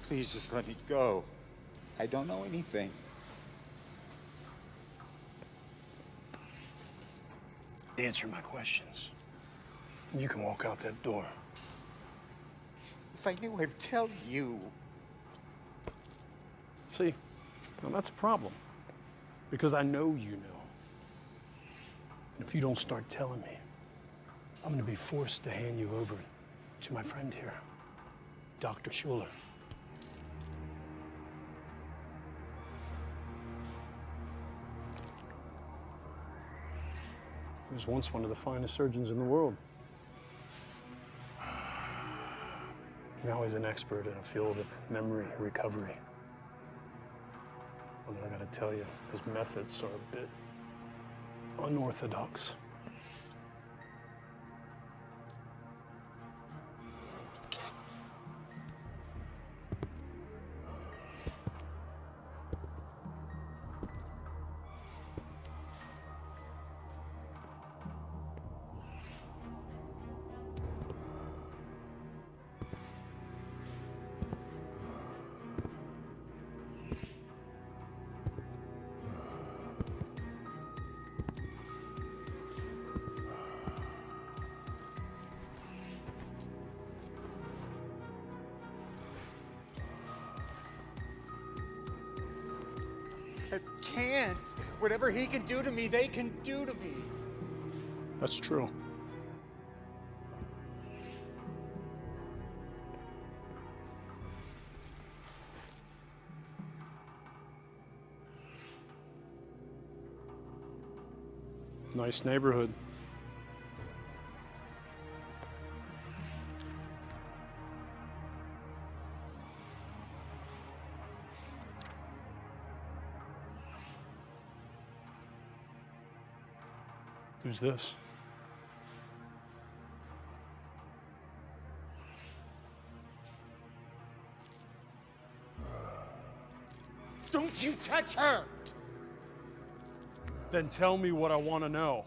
Please just let me go. I don't know anything. Answer my questions. You can walk out that door. If I knew, I'd tell you. See, now that's a problem. Because I know you know. And if you don't start telling me, I'm going to be forced to hand you over to my friend here, Dr. Schuler. He was once one of the finest surgeons in the world. Now he's an expert in a field of memory recovery. Well, I gotta tell you, his methods are a bit unorthodox. I can't. Whatever he can do to me, they can do to me. That's true. Nice neighborhood. Who's this? Don't you touch her! Then tell me what I want to know.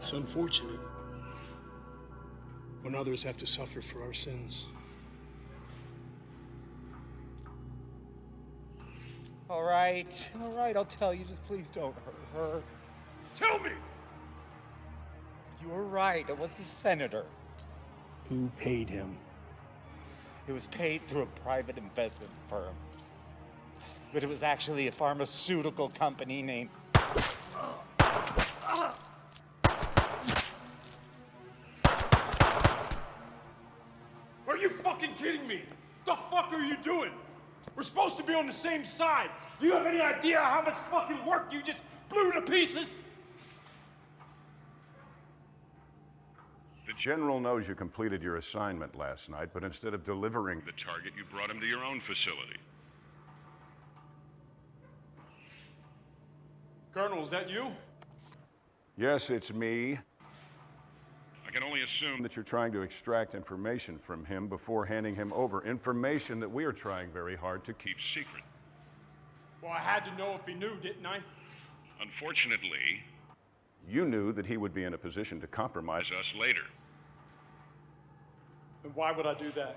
It's unfortunate when others have to suffer for our sins. All right, I'll tell you. Just please don't hurt her. Tell me! You were right. It was the senator. Who paid him? It was paid through a private investment firm. But it was actually a pharmaceutical company named... Are you fucking kidding me? The fuck are you doing? We're supposed to be on the same side. Do you have any idea how much fucking work you just blew to pieces? The General knows you completed your assignment last night, but instead of delivering the target, you brought him to your own facility. Colonel, is that you? Yes, it's me. I can only assume that you're trying to extract information from him before handing him over. Information that we are trying very hard to keep secret. Well, I had to know if he knew, didn't I? Unfortunately, you knew that he would be in a position to compromise us later. And why would I do that?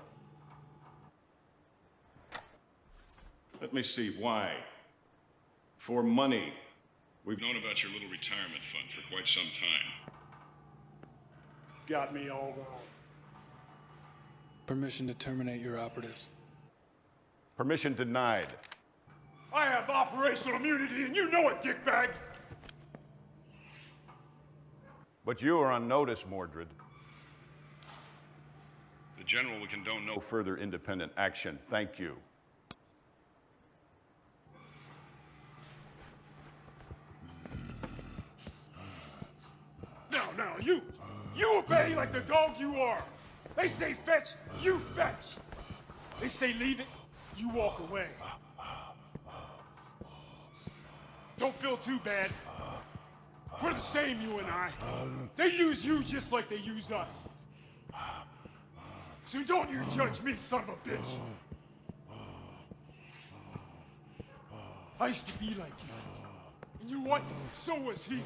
Let me see, why? For money. We've known about your little retirement fund for quite some time. Got me all wrong. Permission to terminate your operatives. Permission denied. I have operational immunity, and you know it, dickbag! But you are on notice, Mordred. The General will condone no further independent action. Thank you. Now, you obey like the dog you are. They say fetch, you fetch. They say leave it, you walk away. Don't feel too bad. We're the same, you and I. They use you just like they use us. So don't you judge me, son of a bitch. I used to be like you. And you know what? So was he.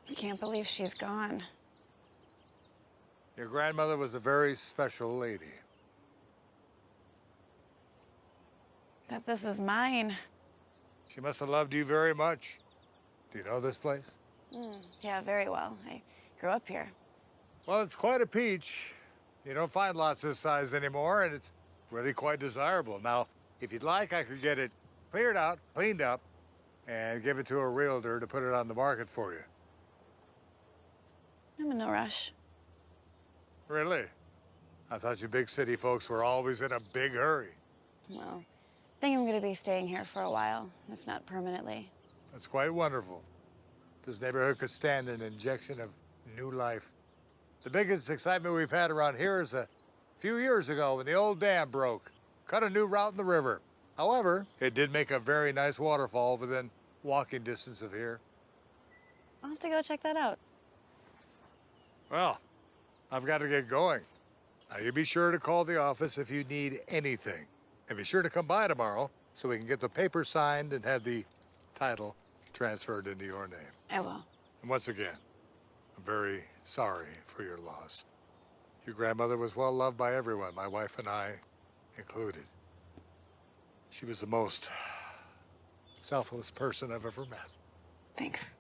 I can't believe she's gone. Your grandmother was a very special lady. That this is mine. She must have loved you very much. Do you know this place? Yeah, very well. I grew up here. Well, it's quite a peach. You don't find lots this size anymore, and it's really quite desirable. Now, if you'd like, I could get it cleared out, cleaned up, and give it to a realtor to put it on the market for you. I'm in no rush. Really? I thought you big city folks were always in a big hurry. Well, I think I'm going to be staying here for a while, if not permanently. That's quite wonderful. This neighborhood could stand an injection of new life. The biggest excitement we've had around here is a few years ago when the old dam broke. Cut a new route in the river. However, it did make a very nice waterfall within walking distance of here. I'll have to go check that out. Well, I've got to get going. Now, you be sure to call the office if you need anything. And be sure to come by tomorrow so we can get the papers signed and have the title transferred into your name. I will. And once again, I'm very sorry for your loss. Your grandmother was well loved by everyone, my wife and I included. She was the most selfless person I've ever met. Thanks.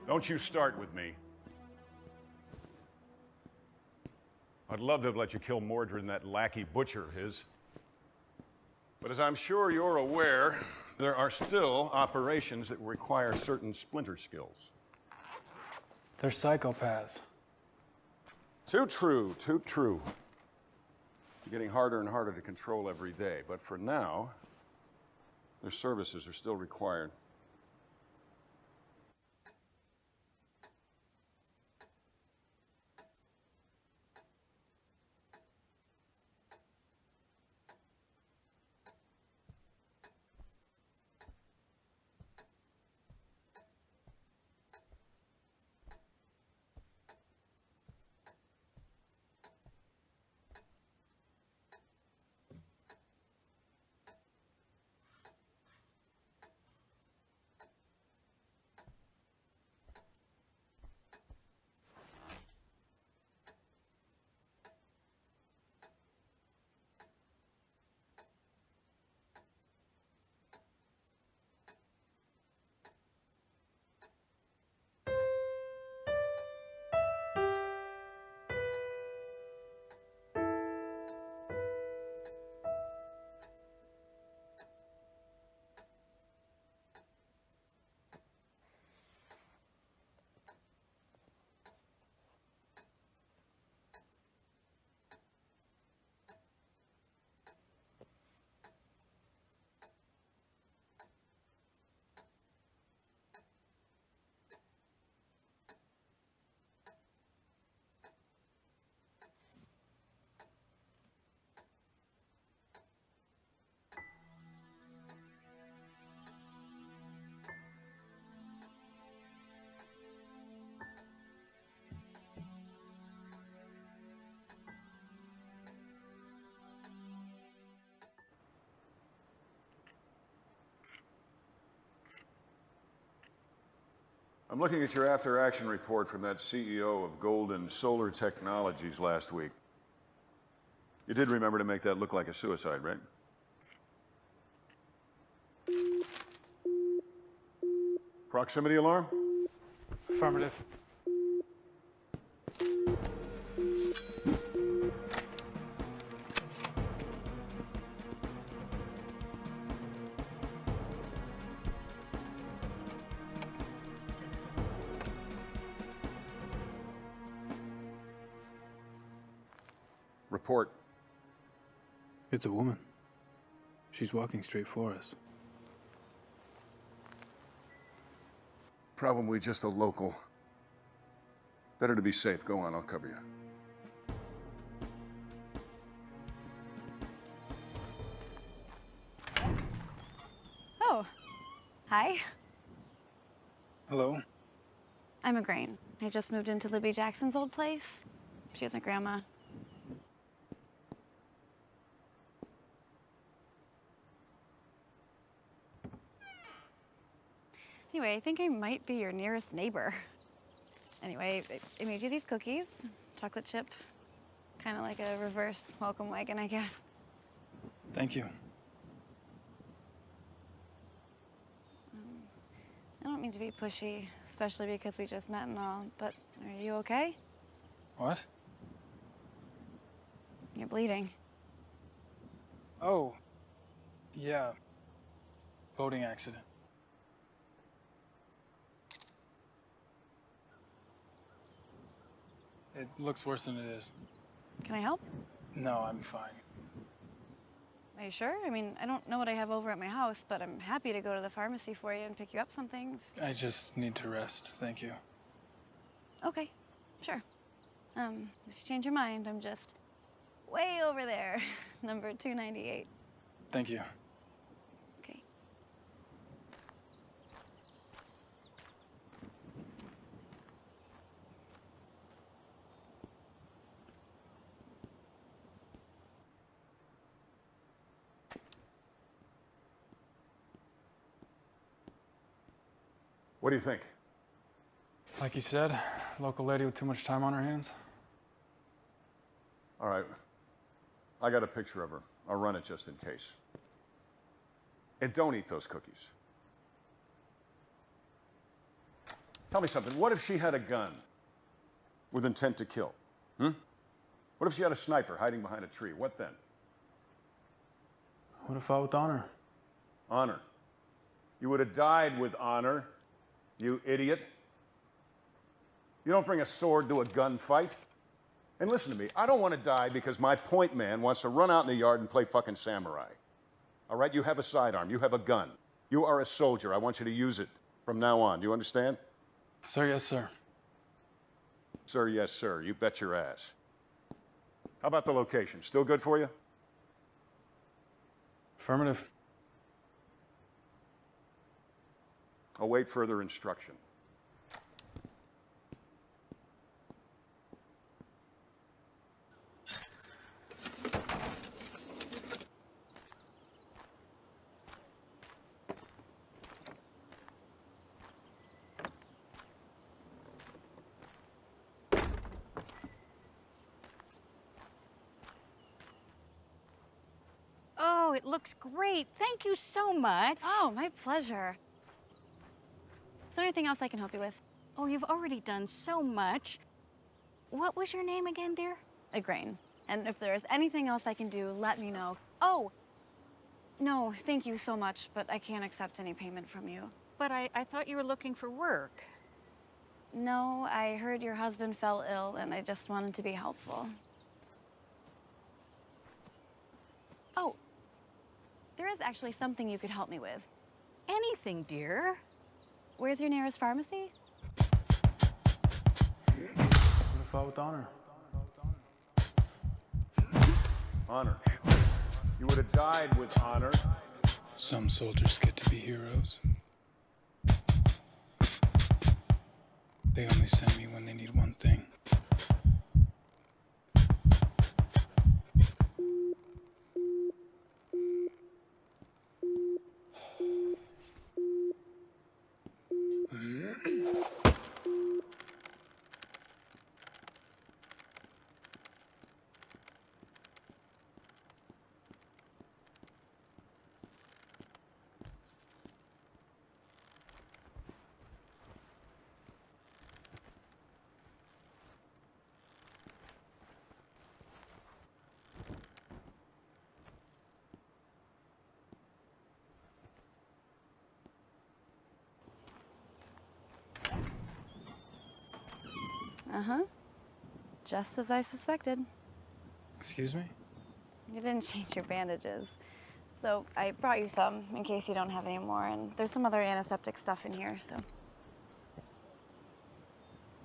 Don't you start with me. I'd love to have let you kill Mordred and that lackey butcher of his. But as I'm sure you're aware, there are still operations that require certain splinter skills. They're psychopaths. Too true, too true. Getting harder and harder to control every day, but for now, their services are still required. I'm looking at your after-action report from that CEO of Golden Solar Technologies last week. You did remember to make that look like a suicide, right? Proximity alarm? Affirmative. Report. It's a woman. She's walking straight for us. Probably just a local. Better to be safe. Go on, I'll cover you. Oh, hi. Hello? I'm Igraine. I just moved into Libby Jackson's old place. She was my grandma. Anyway, I think I might be your nearest neighbor. Anyway, I made you these cookies, chocolate chip, kind of like a reverse welcome wagon, I guess. Thank you. I don't mean to be pushy, especially because we just met and all, but are you okay? What? You're bleeding. Oh. Yeah. Boating accident. It looks worse than it is. Can I help? No, I'm fine. Are you sure? I mean, I don't know what I have over at my house, but I'm happy to go to the pharmacy for you and pick you up something. I just need to rest, thank you. Okay, sure. If you change your mind, I'm just way over there, number 298. Thank you. Okay. What do you think? Like you said, local lady with too much time on her hands. All right. I got a picture of her. I'll run it just in case. And don't eat those cookies. Tell me something. What if she had a gun with intent to kill? What if she had a sniper hiding behind a tree? What then? Would have fought with honor. Honor. You would have died with honor, you idiot. You don't bring a sword to a gunfight. And listen to me, I don't want to die because my point man wants to run out in the yard and play fucking samurai. All right, you have a sidearm, you have a gun. You are a soldier. I want you to use it from now on. Do you understand? Sir, yes, sir. Sir, yes, sir. You bet your ass. How about the location? Still good for you? Affirmative. Await further instruction. Oh, it looks great. Thank you so much. Oh, my pleasure. Is there anything else I can help you with? Oh, you've already done so much. What was your name again, dear? Igraine. And if there's anything else I can do, let me know. Oh! No, thank you so much, but I can't accept any payment from you. But I thought you were looking for work. No, I heard your husband fell ill, and I just wanted to be helpful. Oh, there is actually something you could help me with. Anything, dear. Where's your nearest pharmacy? Would have fought with honor. Honor. You would have died with honor. Some soldiers get to be heroes. They only send me when they need one thing. Uh-huh. Just as I suspected. Excuse me? You didn't change your bandages. So I brought you some in case you don't have any more, and there's some other antiseptic stuff in here, so.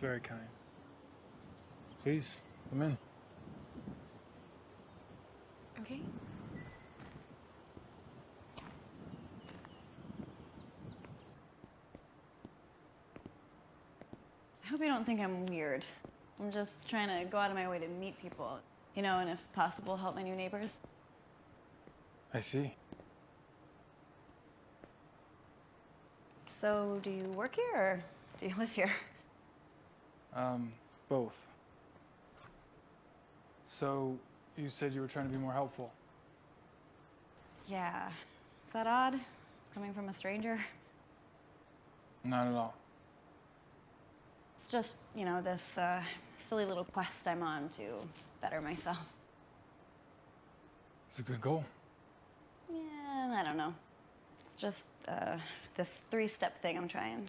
Very kind. Please, come in. Okay. I hope you don't think I'm weird. I'm just trying to go out of my way to meet people, you know, and if possible, help my new neighbors. I see. So, do you work here or do you live here? Both. So, you said you were trying to be more helpful. Yeah. Is that odd? Coming from a stranger? Not at all. It's just, you know, this silly little quest I'm on to better myself. It's a good goal. Yeah, I don't know. It's just this 3-step thing I'm trying.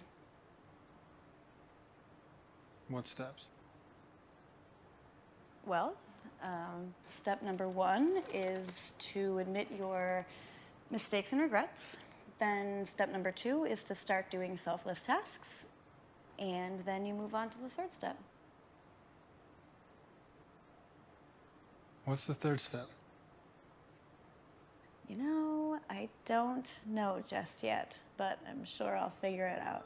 What steps? Well, step number 1 is to admit your mistakes and regrets. Then step number 2 is to start doing selfless tasks. And then you move on to the 3rd step. What's the 3rd step? You know, I don't know just yet, but I'm sure I'll figure it out.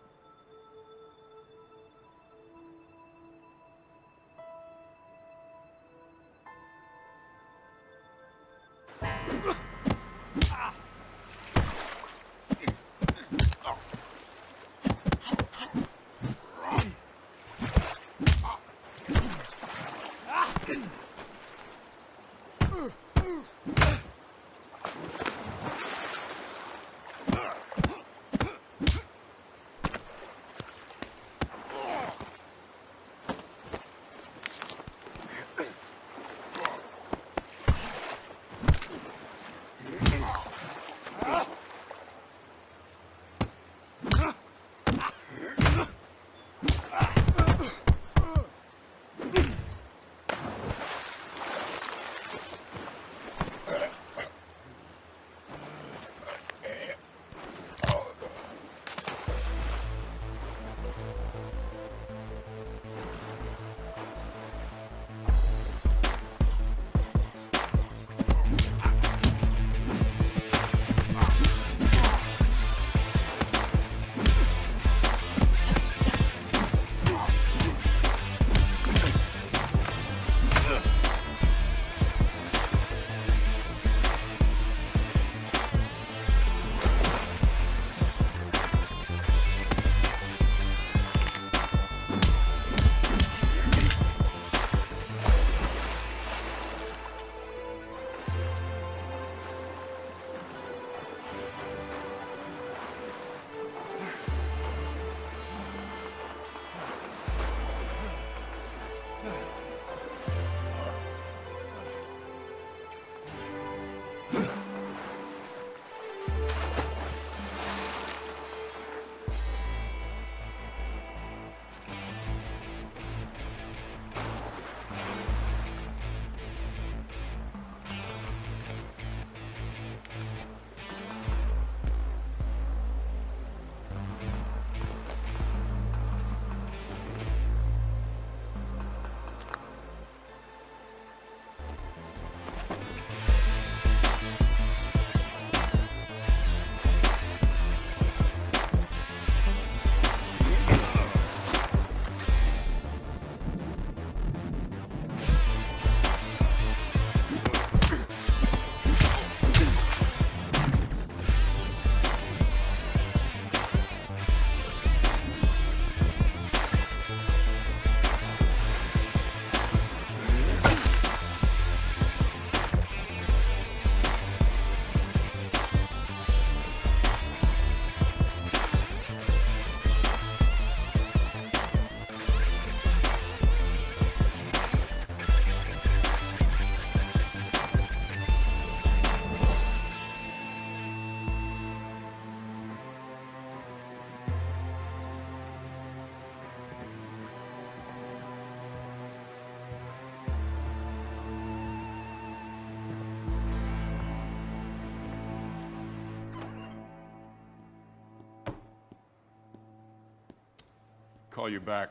Call you back.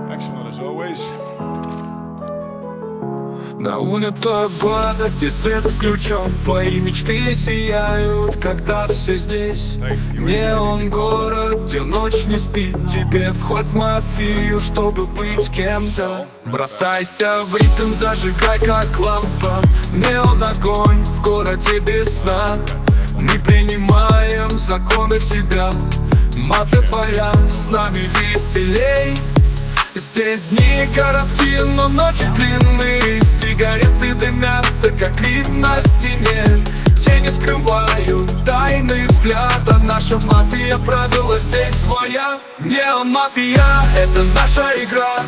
Excellent as always. На улицах города, где свет включен, твои мечты сияют, когда все здесь. Неон город, где ночь не спит, тебе вход в мафию, чтобы быть кем-то. Бросайся в ритм, зажигай как лампа. Неон огонь в городе без сна. Мы принимаем законы в себя. Мафия твоя, с нами веселей. Здесь дни короткие, но ночи длинные. Сигареты дымятся, как вид на стене. Тени скрывают тайны взгляда. Наша мафия, правила здесь своя. Неон мафия, это наша игра.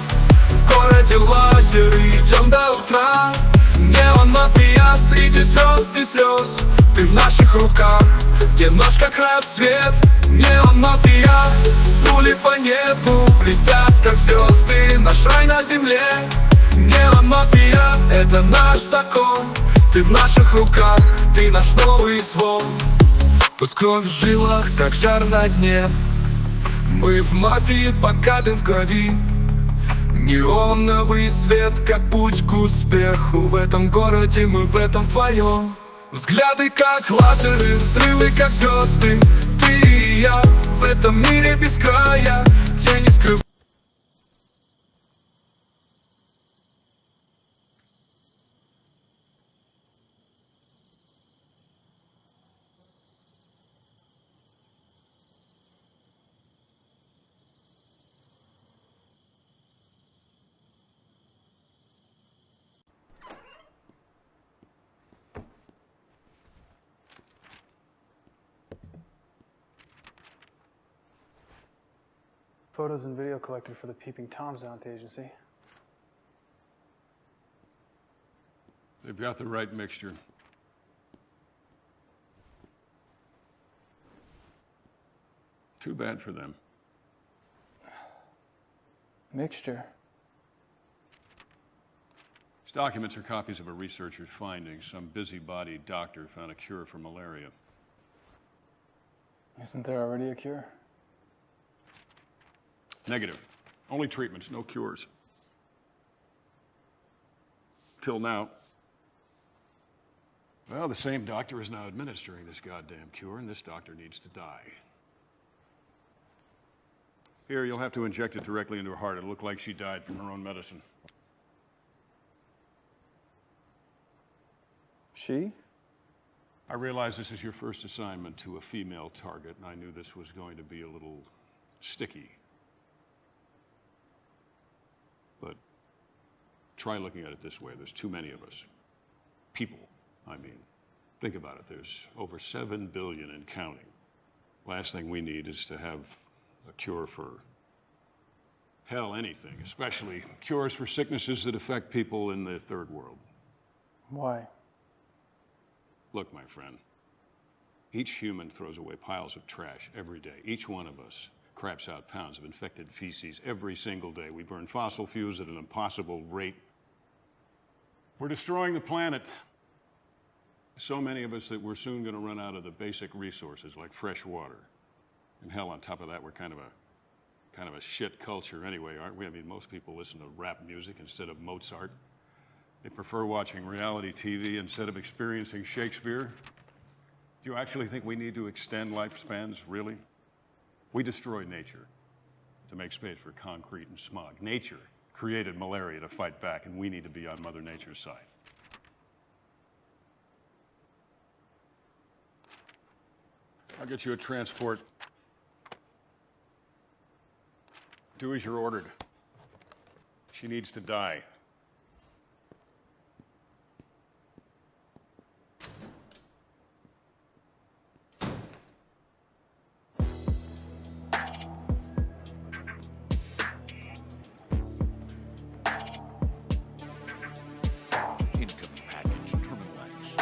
В городе лазеры, идем до утра. Неон мафия, среди звезд и слез. Ты в наших руках, где ночь как рассвет. Неон мафия, пули по небу блестят, как звезды. Наш рай на земле. Неомафия — это наш закон. Ты в наших руках, ты наш новый звон. Пусть кровь в жилах, как жар на дне. Мы в мафии, пока дым в крови. Неоновый свет, как путь к успеху. В этом городе мы в этом вдвоем. Взгляды, как лазеры, взрывы, как звезды. Ты и я в этом мире без края. Тени скрывают. Photos and video collected for the Peeping Toms out at the agency. They've got the right mixture. Too bad for them. Mixture? These documents are copies of a researcher's findings. Some busybody doctor found a cure for malaria. Isn't there already a cure? Negative. Only treatments, no cures. Till now. Well, the same doctor is now administering this goddamn cure, and this doctor needs to die. Here, you'll have to inject it directly into her heart. It'll look like she died from her own medicine. She? I realize this is your first assignment to a female target, and I knew this was going to be a little sticky. But try looking at it this way. There's too many of us. People, I mean. Think about it. There's over 7 billion and counting. Last thing we need is to have a cure for, hell, anything, especially cures for sicknesses that affect people in the third world. Why? Look, my friend, each human throws away piles of trash every day. Each one of us craps out pounds of infected feces every single day. We burn fossil fuels at an impossible rate. We're destroying the planet. So many of us that we're soon going to run out of the basic resources like fresh water. And hell, on top of that, we're kind of a shit culture anyway, aren't we? I mean, most people listen to rap music instead of Mozart. They prefer watching reality TV instead of experiencing Shakespeare. Do you actually think we need to extend lifespans, really? We destroyed nature to make space for concrete and smog. Nature created malaria to fight back, and we need to be on Mother Nature's side. I'll get you a transport. Do as you're ordered. She needs to die. Incoming package, Terminal X.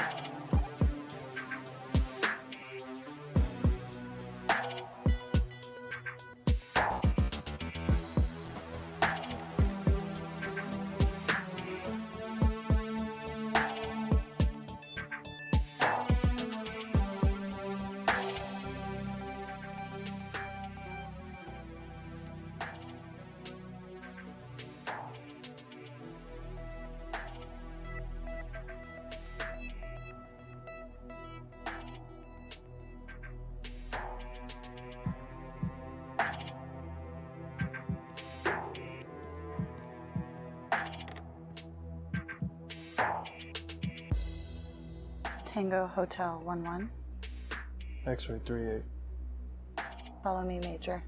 Tango Hotel 11. X-ray 38. Follow me, Major.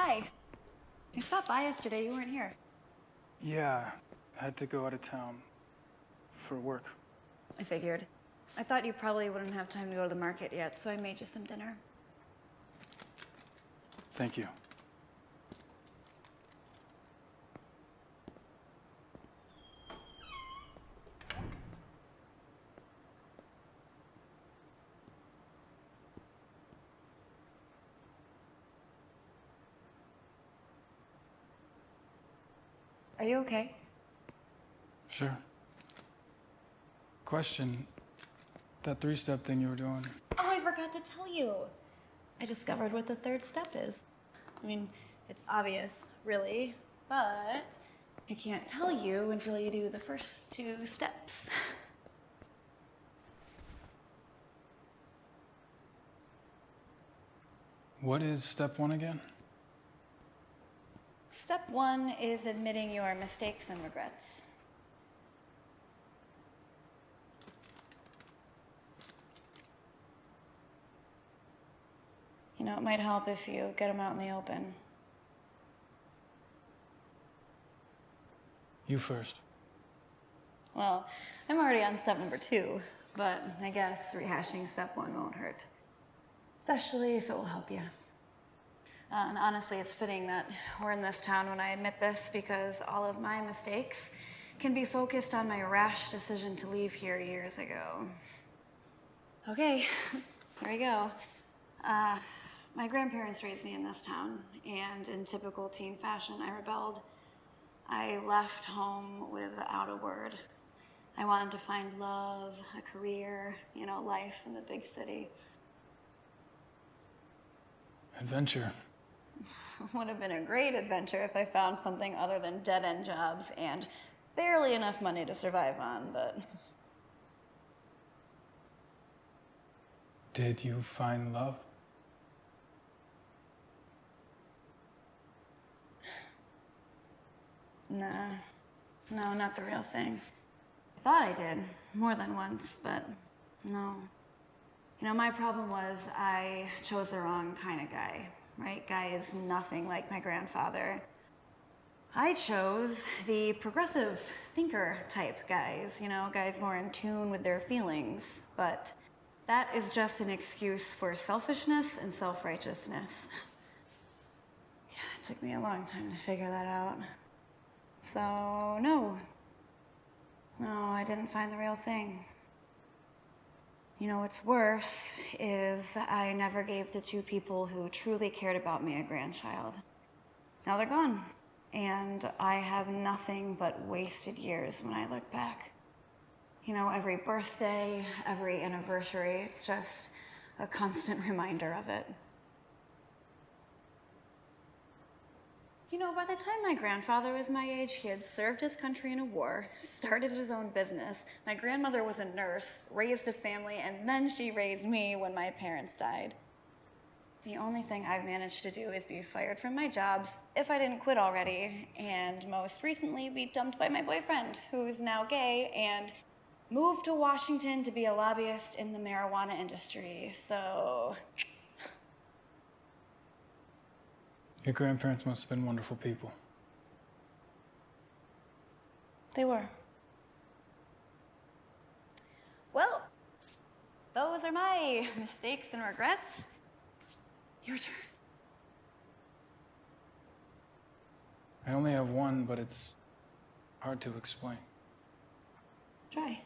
Hi. I stopped by yesterday. You weren't here. Yeah, I had to go out of town for work. I figured. I thought you probably wouldn't have time to go to the market yet, so I made you some dinner. Thank you. Are you okay? Sure. Question. That three-step thing you were doing. Oh, I forgot to tell you. I discovered what the third step is. I mean, it's obvious, really, but I can't tell you until you do the first two steps. What is step one again? Step one is admitting your mistakes and regrets. You know, it might help if you get them out in the open. You first. Well, I'm already on step number 2, but I guess rehashing step 1 won't hurt. Especially if it will help you. And honestly, it's fitting that we're in this town when I admit this, because all of my mistakes can be focused on my rash decision to leave here years ago. Okay, here we go. My grandparents raised me in this town, and in typical teen fashion, I rebelled. I left home without a word. I wanted to find love, a career, you know, life in the big city. Adventure. Would have been a great adventure if I found something other than dead-end jobs and barely enough money to survive on, but... Did you find love? Nah. No, not the real thing. I thought I did, more than once, but no. You know, my problem was I chose the wrong kind of guy, right? Guy is nothing like my grandfather. I chose the progressive thinker type guys, you know, guys more in tune with their feelings, but that is just an excuse for selfishness and self-righteousness. Yeah, it took me a long time to figure that out. So, no, I didn't find the real thing. You know, what's worse is I never gave the 2 people who truly cared about me a grandchild. Now they're gone, and I have nothing but wasted years when I look back. You know, every birthday, every anniversary, it's just a constant reminder of it. You know, by the time my grandfather was my age, he had served his country in a war, started his own business. My grandmother was a nurse, raised a family, and then she raised me when my parents died. The only thing I've managed to do is be fired from my jobs, if I didn't quit already, and most recently be dumped by my boyfriend, who's now gay, and moved to Washington to be a lobbyist in the marijuana industry, so... Your grandparents must have been wonderful people. They were. Well, those are my mistakes and regrets. Your turn. I only have one, but it's hard to explain. Try.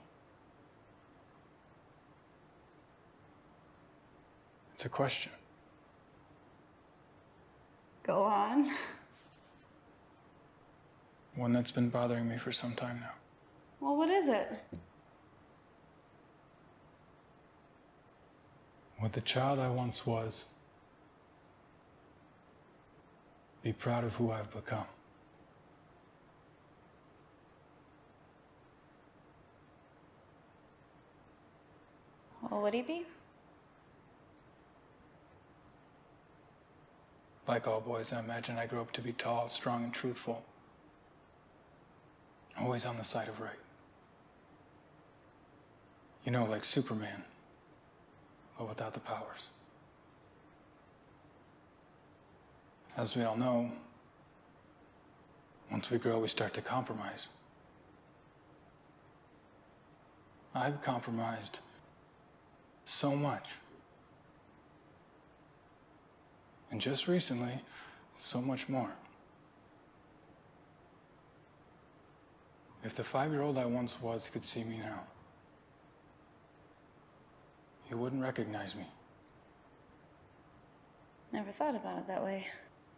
It's a question. Go on. One that's been bothering me for some time now. Well, what is it? Would the child I once was be proud of who I've become? Well, would he be? Like all boys, I imagine I grew up to be tall, strong, and truthful. Always on the side of right. You know, like Superman, but without the powers. As we all know, once we grow, we start to compromise. I've compromised so much. And just recently, so much more. If the 5-year-old I once was could see me now, he wouldn't recognize me. Never thought about it that way,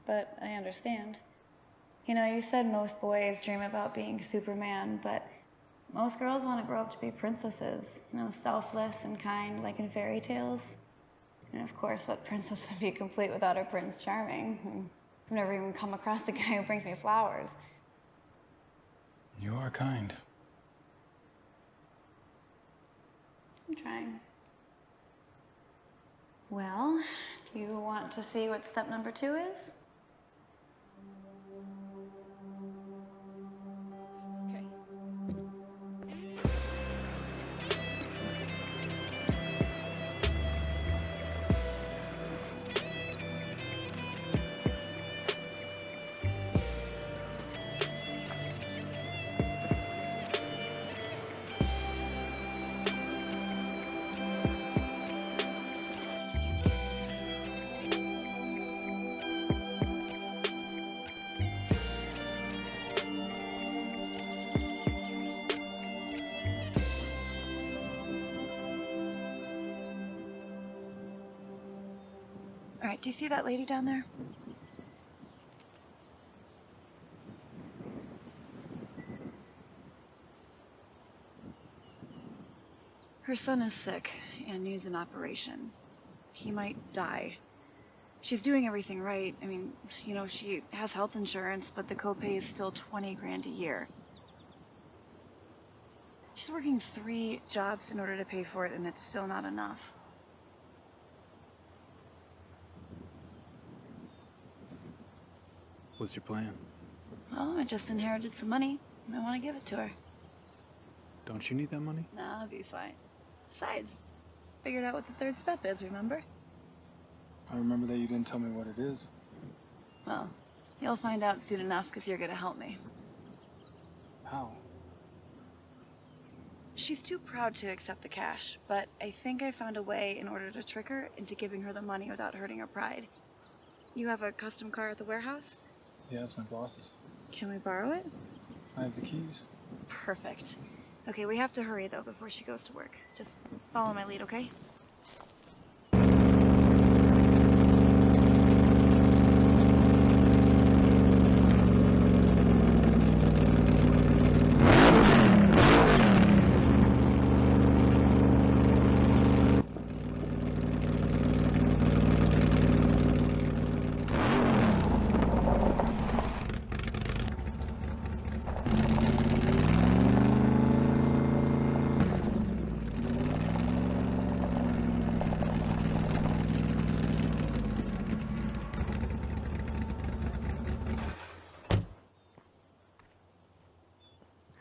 but I understand. You know, you said most boys dream about being Superman, but most girls want to grow up to be princesses, you know, selfless and kind like in fairy tales. And of course, what princess would be complete without her Prince Charming? I've never even come across a guy who brings me flowers. You are kind. I'm trying. Well, do you want to see what step number 2 is? Okay. All right, do you see that lady down there? Her son is sick and needs an operation. He might die. She's doing everything right. I mean, you know, she has health insurance, but the copay is still 20 grand a year. She's working 3 jobs in order to pay for it, and it's still not enough. What's your plan? Well, I just inherited some money. I want to give it to her. Don't you need that money? Nah, I'll be fine. Besides, figured out what the 3rd step is, remember? I remember that you didn't tell me what it is. Well, you'll find out soon enough because you're gonna help me. How? She's too proud to accept the cash, but I think I found a way in order to trick her into giving her the money without hurting her pride. You have a custom car at the warehouse? Yeah, it's my boss's. Can we borrow it? I have the keys. Perfect. Okay, we have to hurry though before she goes to work. Just follow my lead, okay?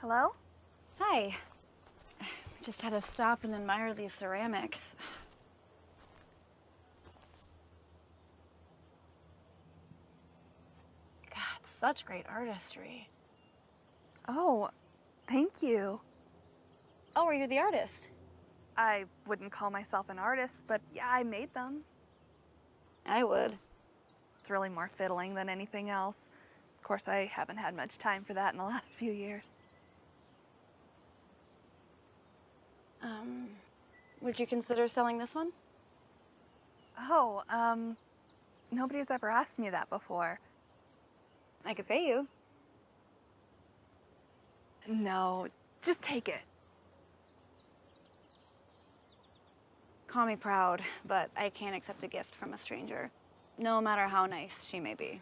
Hello? Hi. Just had to stop and admire these ceramics. God, such great artistry. Oh, thank you. Oh, are you the artist? I wouldn't call myself an artist, but yeah, I made them. I would. It's really more fiddling than anything else. Of course, I haven't had much time for that in the last few years. Would you consider selling this one? Oh, nobody's ever asked me that before. I could pay you. No, just take it. Call me proud, but I can't accept a gift from a stranger, no matter how nice she may be.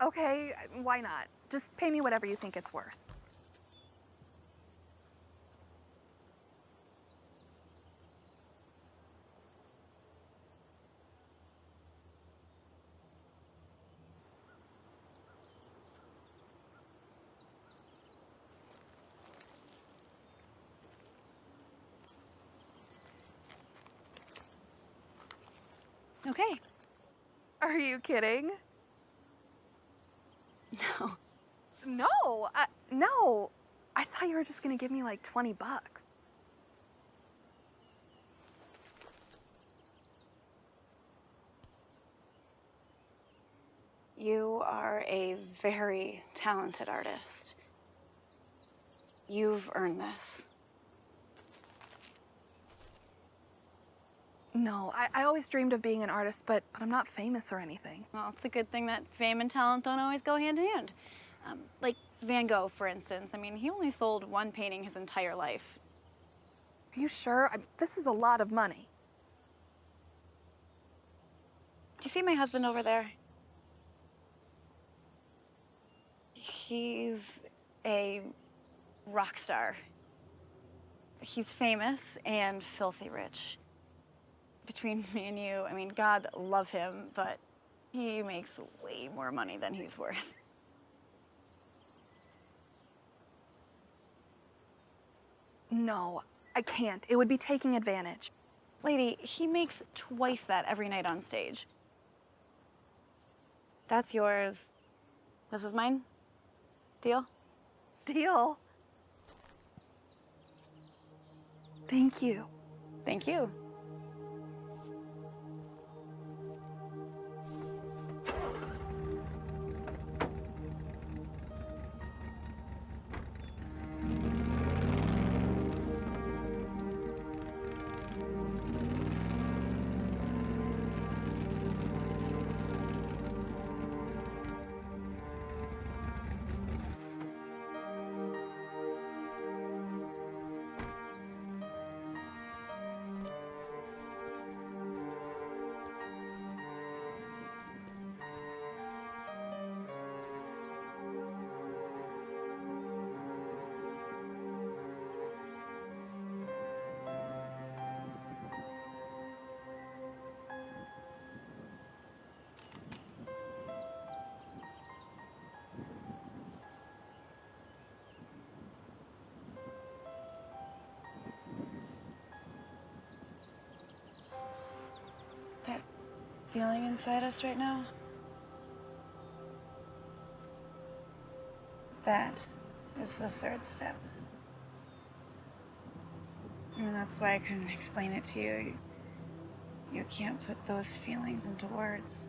Okay, why not? Just pay me whatever you think it's worth. Okay. Are you kidding? No. No, no. I thought you were just gonna give me like 20 bucks. You are a very talented artist. You've earned this. No, I always dreamed of being an artist, but I'm not famous or anything. Well, it's a good thing that fame and talent don't always go hand in hand. Like Van Gogh, for instance. I mean, he only sold one painting his entire life. Are you sure? This is a lot of money. Do you see my husband over there? He's a rock star. He's famous and filthy rich. Between me and you, I mean, God love him, but he makes way more money than he's worth. No, I can't. It would be taking advantage. Lady, he makes twice that every night on stage. That's yours. This is mine. Deal? Deal. Thank you. Thank you. That feeling inside us right now? That is the third step. And that's why I couldn't explain it to you. You can't put those feelings into words.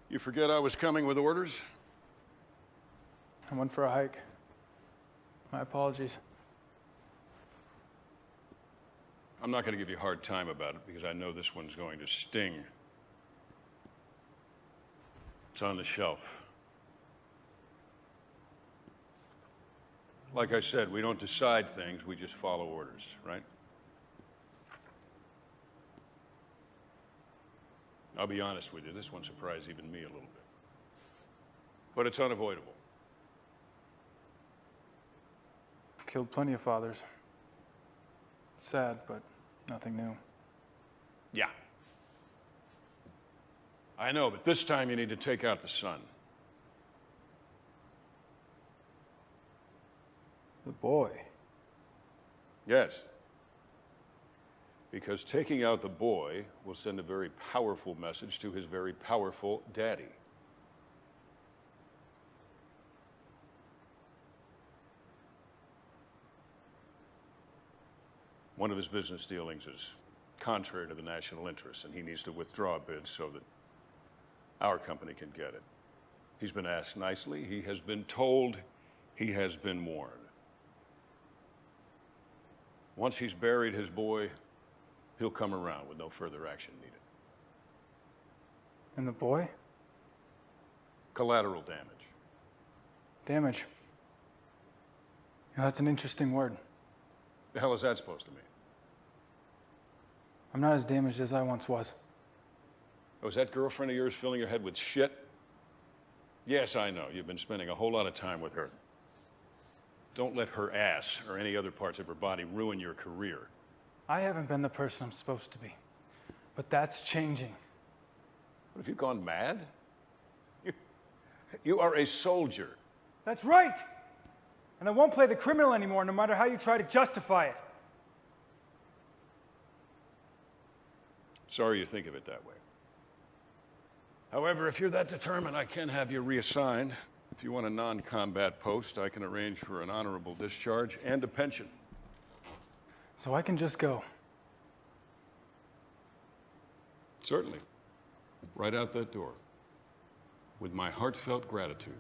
You forget I was coming with orders? I went for a hike. My apologies. I'm not going to give you a hard time about it because I know this one's going to sting. It's on the shelf. Like I said, we don't decide things, we just follow orders, right? I'll be honest with you, this one surprised even me a little bit. But it's unavoidable. Killed plenty of fathers. It's sad, but nothing new. Yeah. I know, but this time you need to take out the son. The boy. Yes. Because taking out the boy will send a very powerful message to his very powerful daddy. One of his business dealings is contrary to the national interest, and he needs to withdraw bids so that our company can get it. He's been asked nicely, he has been told, he has been warned. Once he's buried his boy, he'll come around with no further action needed. And the boy? Collateral damage. Damage. Yeah, that's an interesting word. The hell is that supposed to mean? I'm not as damaged as I once was. Oh, is that girlfriend of yours filling your head with shit? Yes, I know. You've been spending a whole lot of time with her. Don't let her ass or any other parts of her body ruin your career. I haven't been the person I'm supposed to be. But that's changing. What, have you gone mad? You are a soldier. That's right! And I won't play the criminal anymore, no matter how you try to justify it. Sorry you think of it that way. However, if you're that determined, I can have you reassigned. If you want a non-combat post, I can arrange for an honorable discharge and a pension. So I can just go. Certainly. Right out that door. With my heartfelt gratitude.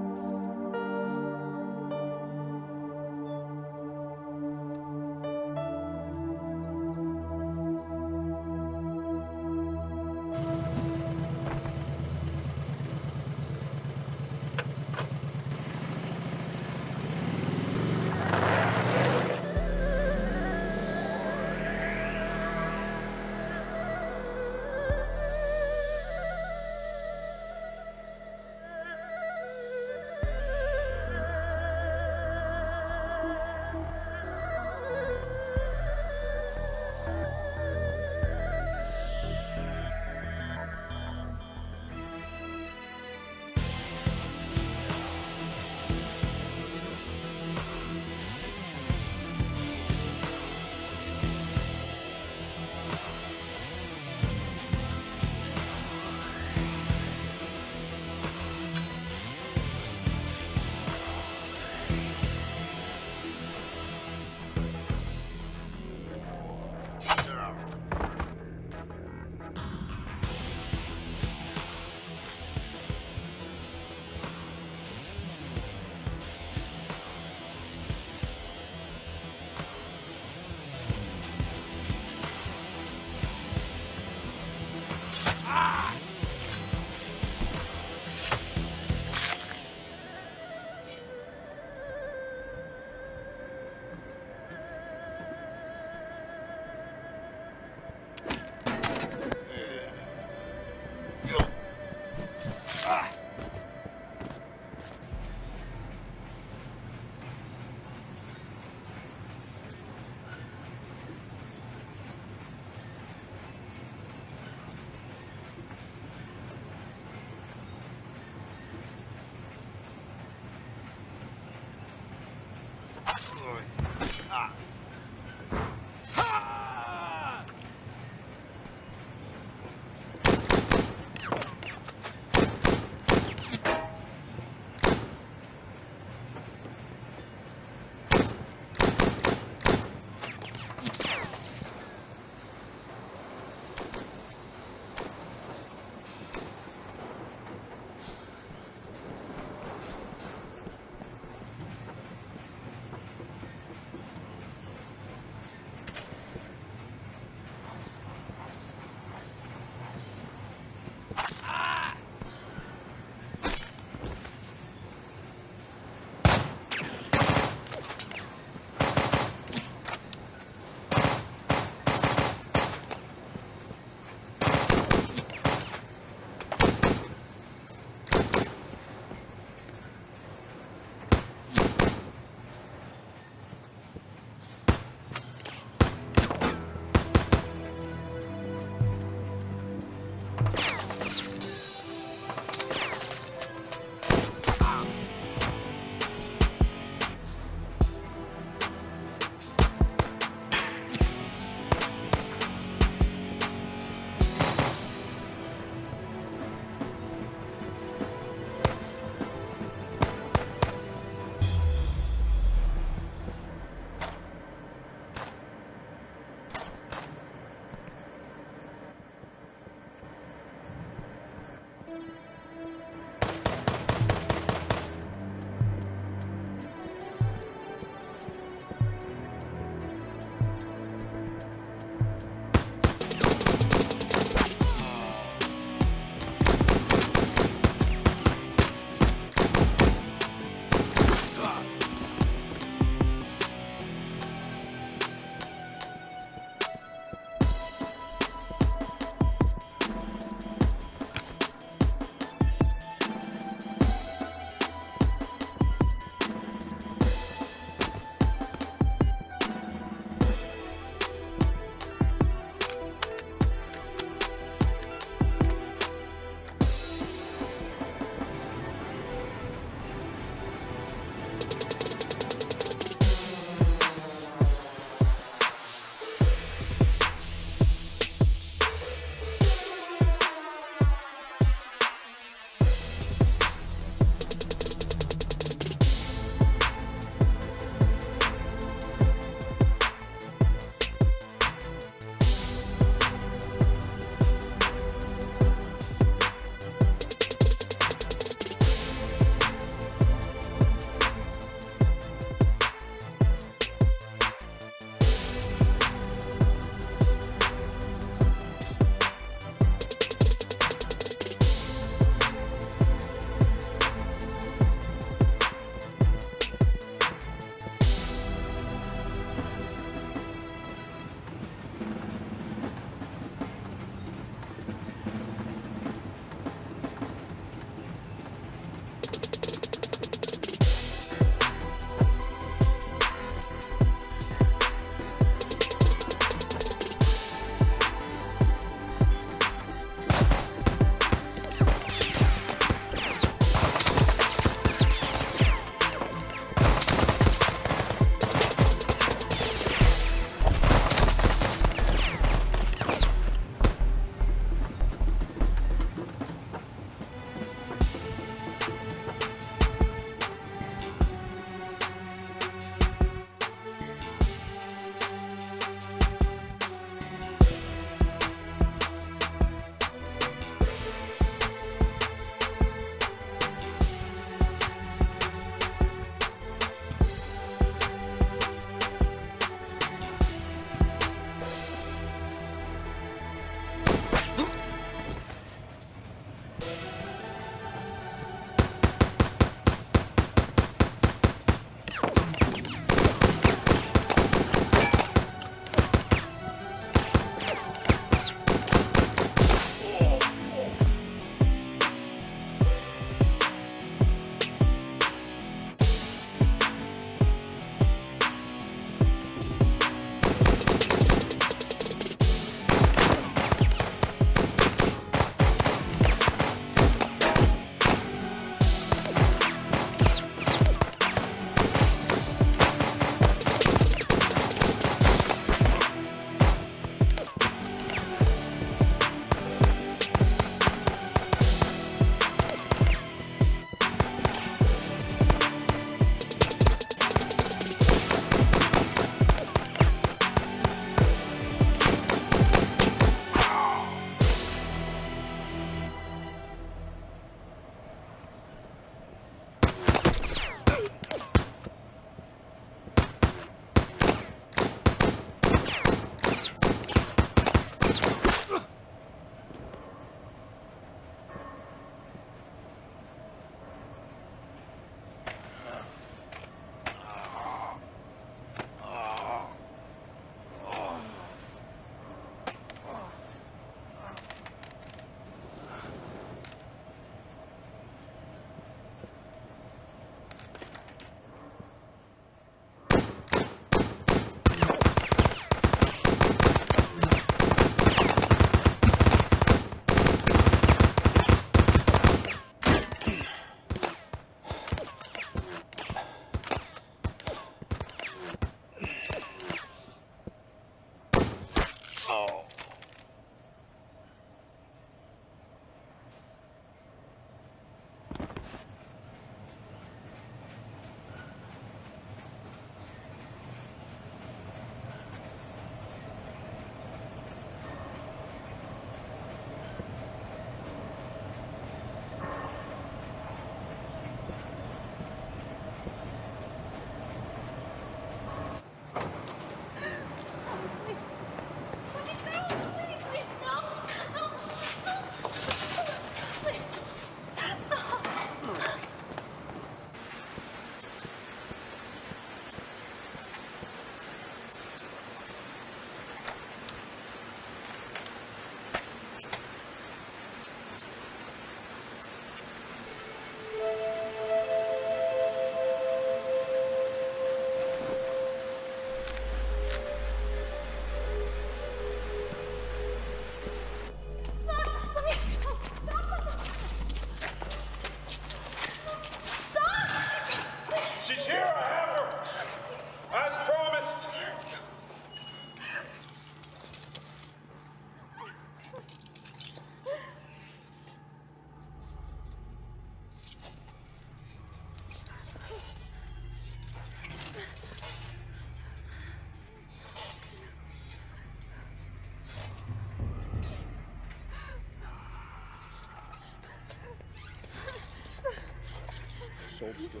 soul still.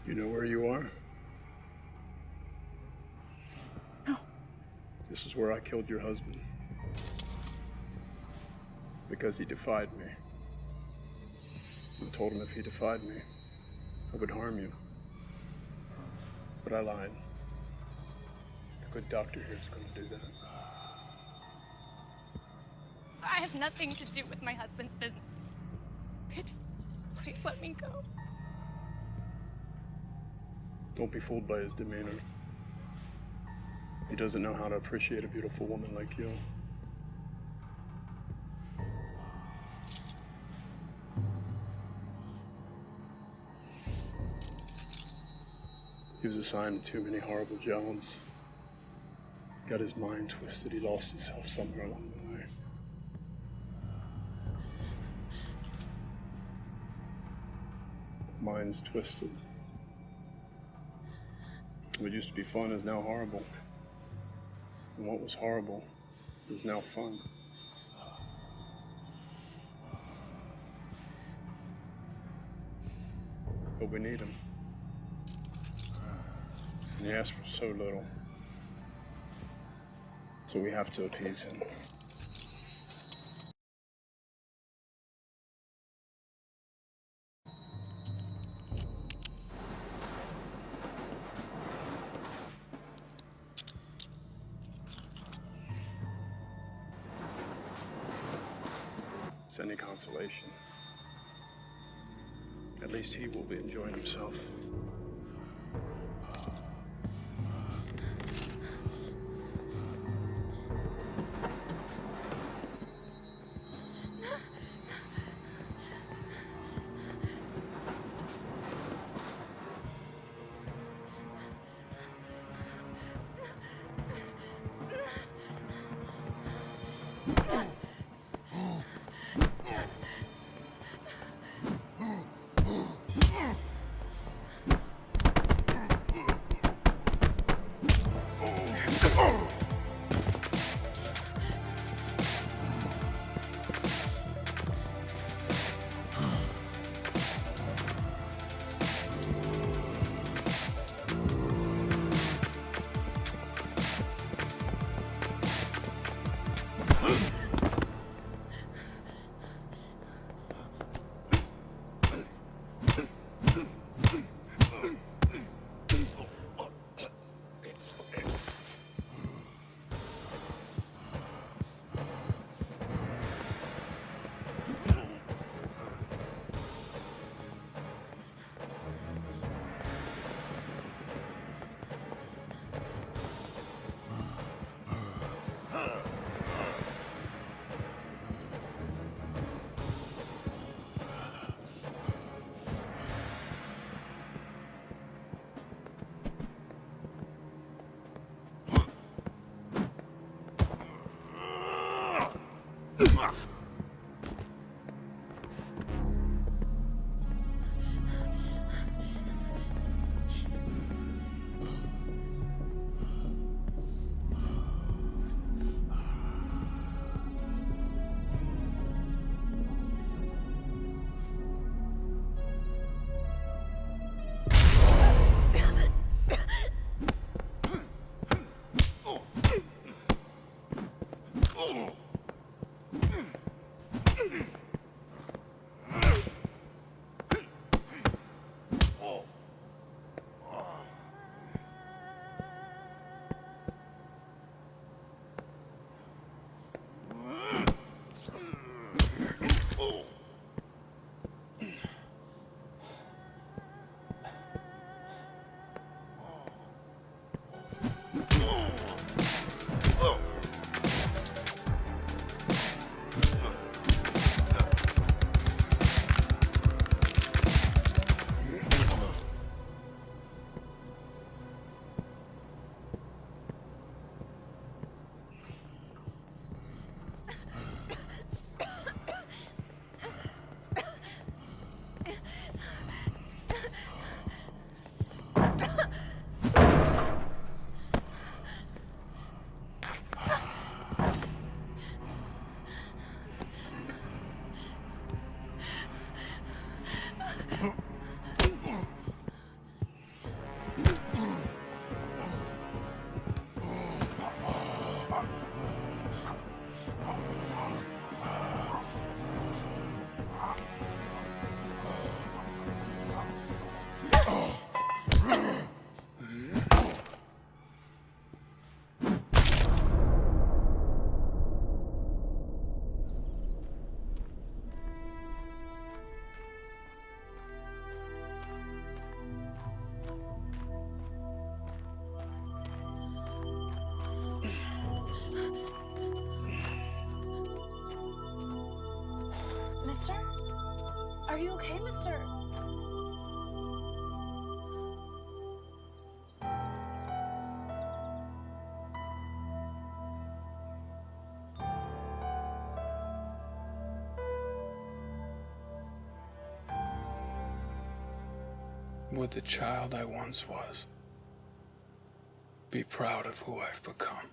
You know where you are? No. This is where I killed your husband. Because he defied me. I told him if he defied me, I would harm you. But I lied. The good doctor here is going to do that. I have nothing to do with my husband's business. Just please let me go. Don't be fooled by his demeanor. He doesn't know how to appreciate a beautiful woman like you. He was assigned to too many horrible jobs. Got his mind twisted. He lost himself somewhere along the way. Mind's twisted. What used to be fun is now horrible. And what was horrible is now fun. But we need him. And he asked for so little. So we have to appease him. It's any consolation. At least he will be enjoying himself. you okay, mister? Would the child I once was be proud of who I've become?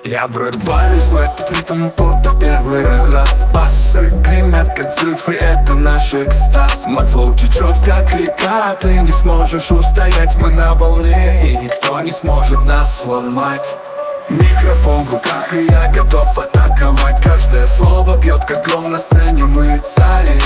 Я врываюсь в этот ритм будто в первый раз. Басы гремят как цифры, это наш экстаз. Мой флоу течет как река, ты не сможешь устоять. Мы на волне, и никто не сможет нас сломать. Микрофон в руках, и я готов атаковать. Каждое слово бьет как гром, на сцене мы цари.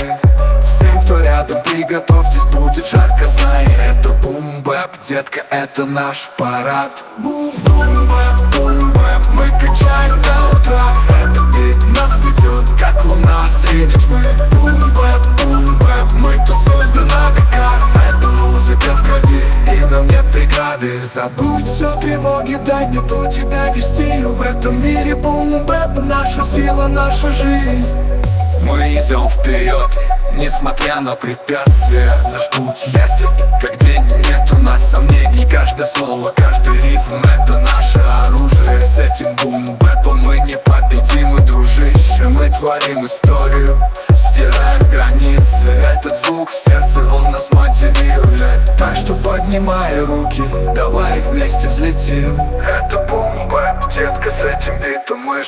Всем, кто рядом, приготовьтесь, будет жарко, знай. Это бум-бэп, детка, это наш парад. Бум-бэп, бум-бэп, мы качаем до утра. Этот бит нас ведет, как луна среди тьмы. Бум-бэп, бум-бэп, мы тут звезды на века. Это музыка в крови, и нам нет преграды. Забудь все тревоги, дай мне то тебя вести. В этом мире бум-бэп, наша сила, наша жизнь. Мы идем вперед, несмотря на препятствия. Наш путь ясен, как день, нет у нас сомнений. Каждое слово, каждый рифм — это наше оружие. С этим бум-бэпом мы непобедимы, дружище. Мы творим историю, стираем границы. Этот звук в сердце, он нас мотивирует. Так что поднимай руки, давай вместе взлетим. Это бум-бэп, детка, с этим битом мы